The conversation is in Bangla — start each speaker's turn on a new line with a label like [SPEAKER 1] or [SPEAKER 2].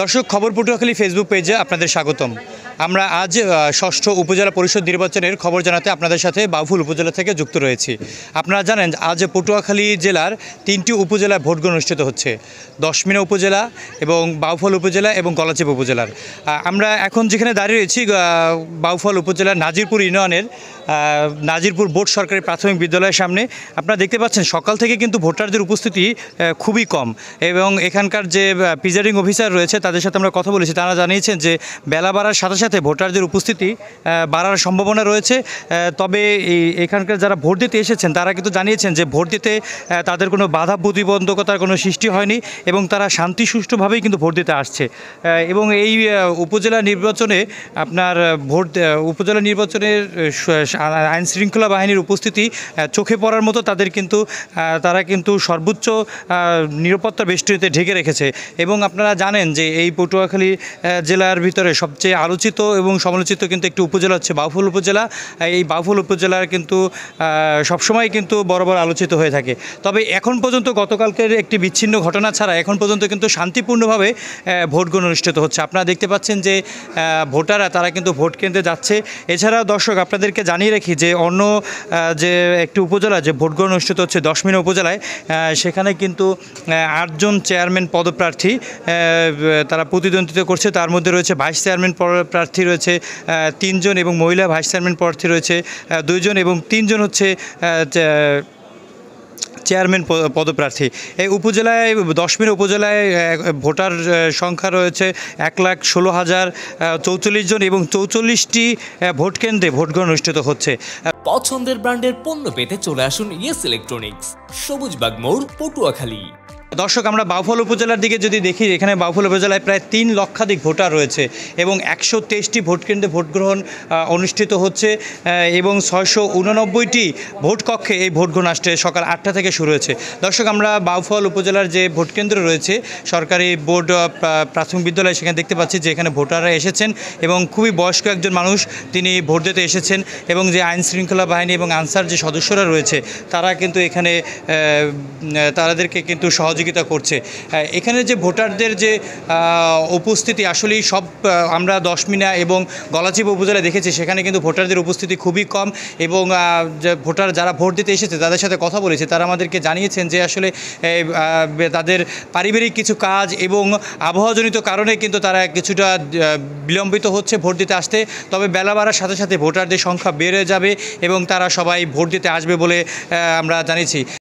[SPEAKER 1] দর্শক খবর পটুয়াখালী ফেসবুক পেজে আপনাদের স্বাগতম। আমরা আজ ষষ্ঠ উপজেলা পরিষদ নির্বাচনের খবর জানাতে আপনাদের সাথে বাউফল উপজেলা থেকে যুক্ত রয়েছি। আপনারা জানেন আজ পটুয়াখালী জেলার 3টি উপজেলায় ভোট গ্রহণ অনুষ্ঠিত হচ্ছে, দশমিনা উপজেলা এবং বাউফল উপজেলা এবং গলাচিপা উপজেলার। আমরা এখন যেখানে দাঁড়িয়ে রয়েছি বাউফল উপজেলার নাজিরপুর ইউনিয়নের নাজিরপুর বোর্ড সরকারি প্রাথমিক বিদ্যালয়ের সামনে। আপনারা দেখতে পাচ্ছেন সকাল থেকে কিন্তু ভোটারদের উপস্থিতি খুবই কম এবং এখানকার যে প্রিজাইডিং অফিসার রয়েছে তাদের সাথে আমরা কথা বলেছি। তারা জানিয়েছেন যে বেলা বাড়ার সাথে সাথে ভোটারদের উপস্থিতি বাড়ার সম্ভাবনা রয়েছে। তবে এখানকার যারা ভোট দিতে এসেছেন তারা কিন্তু জানিয়েছেন যে ভোট দিতে তাদের কোনো বাধা প্রতিবন্ধকতার কোনো সৃষ্টি হয়নি এবং তারা শান্তি সুষ্ঠুভাবেই কিন্তু ভোট দিতে আসছে। এবং এই উপজেলা নির্বাচনে আপনার উপজেলা নির্বাচনের আইন শৃঙ্খলা বাহিনীর উপস্থিতি চোখে পড়ার মতো। তারা কিন্তু সর্বোচ্চ নিরাপত্তা বেষ্টনীতে ঢেকে রেখেছে। এবং আপনারা জানেন যে এই পটুয়াখালী জেলার ভিতরে সবচেয়ে আলোচিত এবং সমালোচিত কিন্তু একটি উপজেলা হচ্ছে বাউফল উপজেলা। এই বাউফল উপজেলার কিন্তু সবসময় কিন্তু বড় আলোচিত হয়ে থাকে। তবে এখন পর্যন্ত গতকালকের একটি বিচ্ছিন্ন ঘটনা ছাড়া এখন পর্যন্ত কিন্তু শান্তিপূর্ণভাবে ভোট গ্রহণ অনুষ্ঠিত হচ্ছে। আপনারা দেখতে পাচ্ছেন যে ভোটাররা তারা কিন্তু ভোট কেন্দ্রে যাচ্ছে। এছাড়াও দর্শক আপনাদেরকে জানিয়ে রাখি যে অন্য যে একটি উপজেলা যে ভোট গ্রহণ অনুষ্ঠিত হচ্ছে দশমিনা উপজেলায়, সেখানে কিন্তু 8 জন চেয়ারম্যান পদপ্রার্থী তারা প্রতিদ্বন্দ্বিতা করছে। তার মধ্যে রয়েছে ভাইস চেয়ারম্যান প্রার্থী রয়েছে 3 জন এবং মহিলা ভাইস চেয়ারম্যান প্রার্থী রয়েছে 2 জন এবং 3 জন হচ্ছে চেয়ারম্যান পদপ্রার্থী। এই উপজেলায় দশমিনা উপজেলায় ভোটার সংখ্যা রয়েছে 1,16,044 জন এবং 44টি ভোট কেন্দ্রে ভোট গ্রহণ অনুষ্ঠিত হচ্ছে।
[SPEAKER 2] পছন্দের ব্র্যান্ডের পণ্য পেতে চলে আসুন ইয়েস ইলেকট্রনিক্স, সবুজবাগ মোড়, পটুয়াখালী।
[SPEAKER 1] দর্শক আমরা বাউফল উপজেলার দিকে যদি দেখি, এখানে বাউফল উপজেলায় প্রায় 3 লক্ষাধিক ভোটার রয়েছে এবং 123টি ভোট কেন্দ্রে ভোট গ্রহণ অনুষ্ঠিত হচ্ছে এবং 689টি ভোট কক্ষে এই ভোট গ্রহণ আসছে সকাল 8টা থেকে শুরু হয়েছে। দর্শক আমরা বাউফল উপজেলার যে ভোট কেন্দ্র রয়েছে সরকারি বোর্ড প্রাথমিক বিদ্যালয়, সেখানে দেখতে পাচ্ছি যে এখানে ভোটাররা এসেছেন এবং খুবই বয়স্ক একজন মানুষ তিনি ভোট দিতে এসেছেন এবং যে আইন শৃঙ্খলা বাহিনী এবং আনসার যে সদস্যরা রয়েছে তারা কিন্তু এখানে তাদেরকে কিন্তু সহযোগিতা করছে। এখানে যে ভোটারদের যে উপস্থিতি আসলেই সব আমরা দশমিনা এবং গলাচিপা উপজেলায় দেখেছি, সেখানে কিন্তু ভোটারদের উপস্থিতি খুবই কম এবং ভোটার যারা ভোট দিতে এসেছে তাদের সাথে কথা বলেছে, তারা আমাদেরকে জানিয়েছেন যে আসলে তাদের পারিবারিক কিছু কাজ এবং আবহাওয়াজনিত কারণে কিন্তু তারা কিছুটা বিলম্বিত হচ্ছে ভোট দিতে আসতে। তবে বেলা বাড়ার সাথে সাথে ভোটারদের সংখ্যা বেড়ে যাবে এবং তারা সবাই ভোট দিতে আসবে বলে আমরা জানিয়েছি।